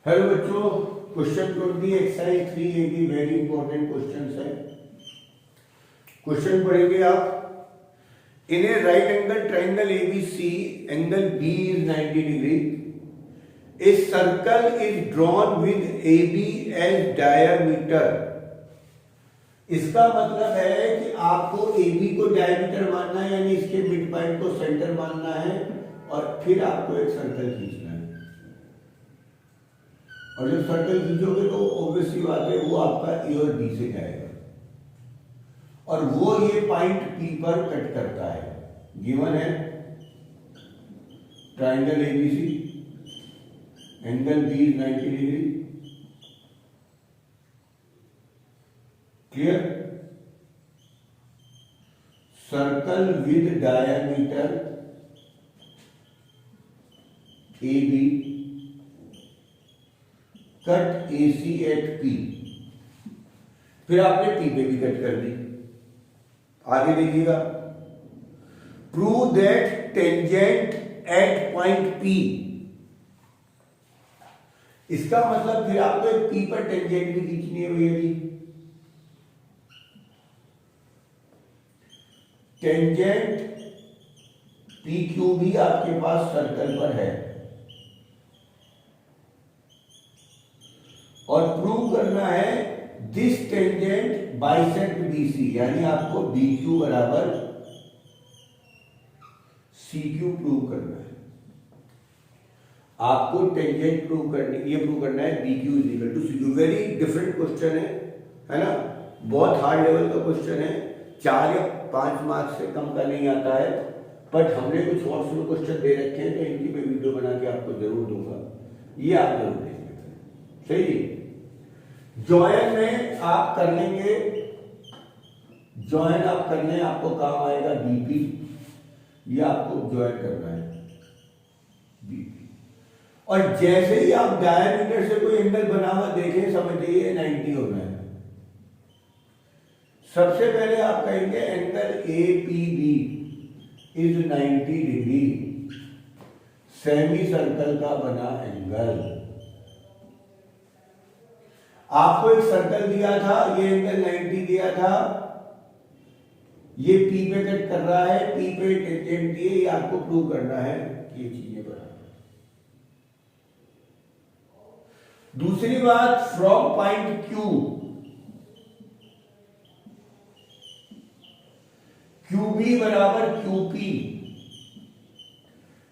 Hello बच्चों, question 20 exercise 3 A की very important question है। क्वेश्चन पढ़ेंगे आप। In a right angle triangle ABC angle B is 90 degree. A circle is drawn with AB as diameter. इसका मतलब है कि आपको AB को डायमीटर मानना है, यानी इसके मिड पॉइंट को सेंटर मानना है, और फिर आपको एक सर्कल खींचना है। और जब सर्कल खींचोगे तो ऑब्वियसली बात है वो आपका ए और बी से जाएगा, और वो ये पॉइंट P पर कट करता है। गिवन है triangle ABC, angle B is 90 degree. Clear? Circle with diameter AB cut AC at P। फिर आपने P पे भी कट कर दी। आगे देखिएगा, prove that tangent at point P। इसका मतलब फिर आपको एक P पर टेंजेंट भी खींचनी है भैया जी। टेंजेंट PQ भी आपके पास सर्कल पर है, और प्रूव करना है दिस टेंजेंट बाइसेक्ट BC, यानी आपको BQ बराबर CQ प्रूव करना है। आपको टेंजेंट प्रूव करनी, ये प्रूव करना है BQ is equal to CQ। Very different question है ना? बहुत हार्ड लेवल का क्वेश्चन है, 4 या 5 मार्क्स से कम का नहीं आता है, बट हमने कुछ शॉर्ट्स में क्वेश्चन दे रखे हैं, तो इनकी मैं वीडियो बना के आपको जरूर दूंगा, ये आप जरूर देखेंगे। सही? जॉइन में आप कर लेंगे, जॉइन आप करने आपको काम आएगा BP, ये आपको जॉइन करना है BP। और जैसे ही आप डायमीटर से कोई एंगल बना हुआ देखें, समझिए 90 होना है। सबसे पहले आप कहेंगे angle APB is 90 degree, semi circle का बना एंगल। आपको एक सर्कल दिया था, ये एंगल 90 दिया था, ये P पे कट कर रहा है, P पे टेंजेंट दिए, ये आपको प्रूव करना है कि ये चीजें बराबर। दूसरी बात, फ्रॉम पॉइंट QB बराबर QP।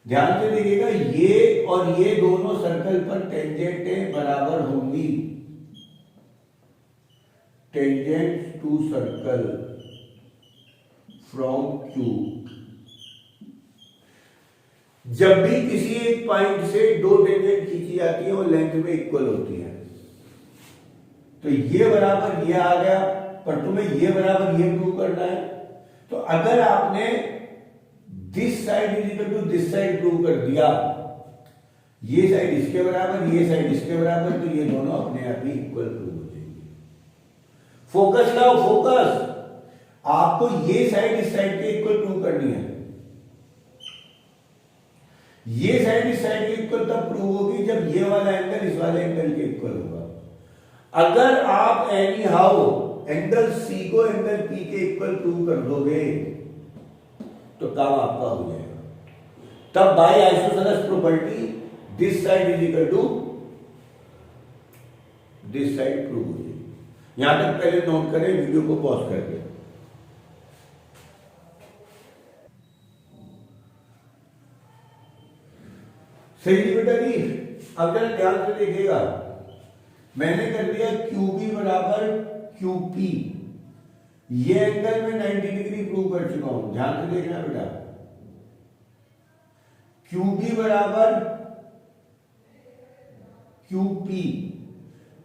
ध्यान से देखिएगा, ये और ये दोनों सर्कल पर टेंजेंटें बराबर होंगी। Tangent to circle from Q। जब भी किसी एक पॉइंट से दो टेंजेंट खींची जाती है, वो लेंथ में इक्वल होती है। तो ये बराबर ये आ गया, पर तुम्हें ये बराबर ये प्रूव करना है। तो अगर आपने this side is equal to this side prove कर दिया, ये साइड इसके बराबर, ये साइड इसके बराबर, तो ये दोनों अपने आप ही इक्वल प्रूव हो जाएंगे। फोकस लाओ, फोकस। आपको ये साइड इस साइड के इक्वल प्रूव करनी है। ये साइड इस साइड के इक्वल तब प्रूव होगी जब ये वाला एंगल इस वाले एंगल के इक्वल होगा। अगर आप एनी हाउ एंगल C को एंगल P के इक्वल प्रूव कर दोगे तो काम आपका हो जाएगा। तब by isosceles property this side is equal to this side prove हो जाएगी। यहां तक पहले नोट करें, वीडियो को पॉज करके। सही बेटा जी? अब जरा ध्यान से देखिएगा, मैंने कर दिया QB बराबर QP। ये एंगल में 90 डिग्री प्रूव कर चुका हूं, ध्यान से देखना बेटा। QB बराबर QP,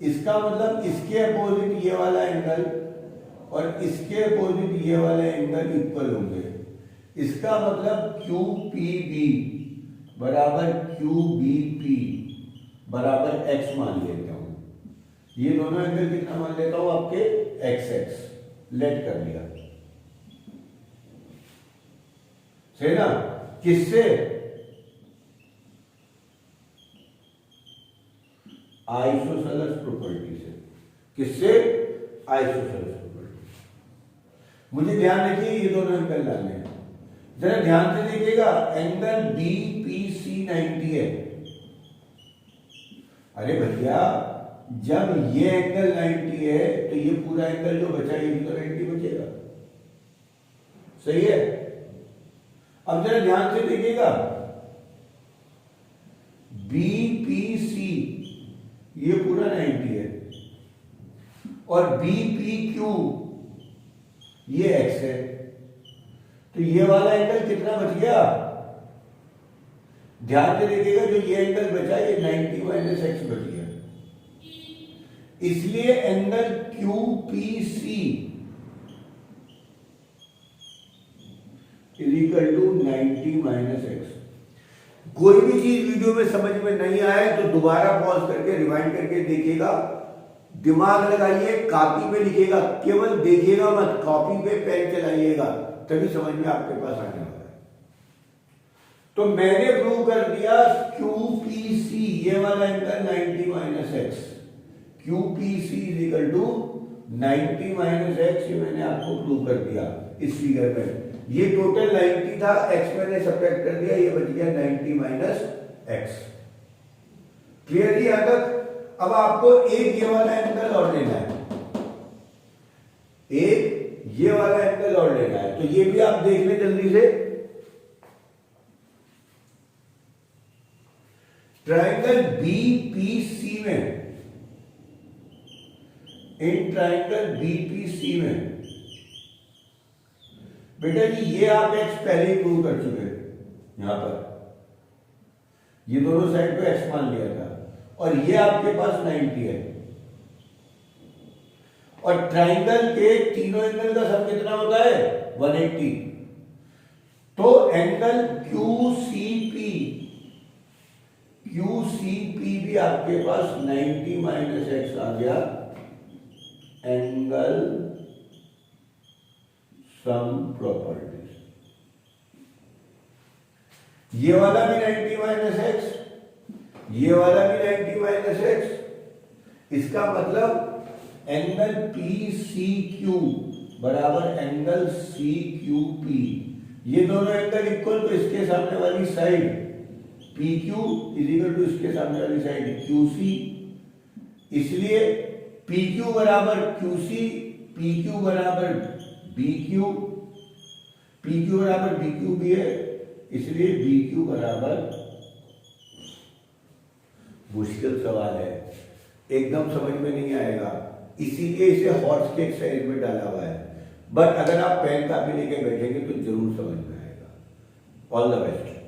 इसका मतलब इसके अपोजिट ये वाला एंगल और इसके अपोजिट ये वाला एंगल इक्वल होंगे। इसका मतलब QPB बराबर QBP बराबर X मान लेता हूं। ये दोनों एंगल कितना मान लेता हूं? आपके XX लेट कर लिया। सही ना? किससे? आइसोसेलेस प्रॉपर्टी से। किससे? Isosceles property. मुझे ध्यान रखिए ये दोनों एंगल डालने हैं, जरा ध्यान से देखिएगा। एंगल BPC 90 है। अरे भैया जब ये एंगल 90 है तो ये पूरा एंगल जो बचा ये भी तो 90 बचेगा, सही है। अब जरा ध्यान से देखिएगा, BPC ये पूरा 90 है और BPQ ये x है, तो ये वाला एंगल कितना बच गया? ध्यान से देखिएगा, जो ये एंगल बचा ये 90 माइनस x बच गया। इसलिए angle QPC is equal to 90 minus x। कोई भी चीज वीडियो में समझ में नहीं आए तो दोबारा पॉज करके रिवाइंड करके देखिएगा, दिमाग लगाइए, कॉपी पे लिखिएगा, केवल देखिएगा मत, कॉपी पे पेन चलाइएगा, तभी समझ में आपके पास आने वाला है। तो मैंने प्रूव कर दिया QPC ये वाला एंगल 90 minus x, QPC is equal to 90 minus x, ये मैंने आपको प्रूव कर दिया इस फिगर में। ये टोटल 90 था, x मैंने सब्ट्रैक्ट कर दिया, ये बच गया 90 माइनस एक्स। क्लियर यहां तक? अब आपको एक ये वाला एंगल और लेना है, एक ये वाला एंगल और लेना है, तो ये भी आप देख लें जल्दी से। ट्रायंगल BPC में, इन ट्रायंगल BPC में बेटा जी ये आप x पहले ही प्रूव कर चुके हैं, यहां पर ये दोनों साइड पे x मान लिया था, और ये आपके पास 90 है, और ट्राइंगल के तीनों एंगल का सम कितना होता है? 180। तो एंगल QCP भी आपके पास 90 माइनस एक्स आ गया, एंगल सम प्रॉपर्टीज। ये वाला भी 90 माइनस एक्स, ये वाला भी 90 माइनस एक्स। इसका मतलब एंगल PCQ बराबर एंगल CQP, ये दोनों एंगल इक्वल, तो इसके सामने वाली side PQ is equal to इसके सामने वाली साइड QC, इसलिए PQ बराबर QC, PQ बराबर BQ, PQ बराबर BQ भी है, इसलिए BQ बराबर, मुश्किल सवाल है, एकदम समझ में नहीं आएगा, इसीलिए इसे हॉर्स के एक्सरसाइज में डाला हुआ है, बट अगर आप पेन कापी लेके बैठेंगे तो जरूर समझ में आएगा। All the best.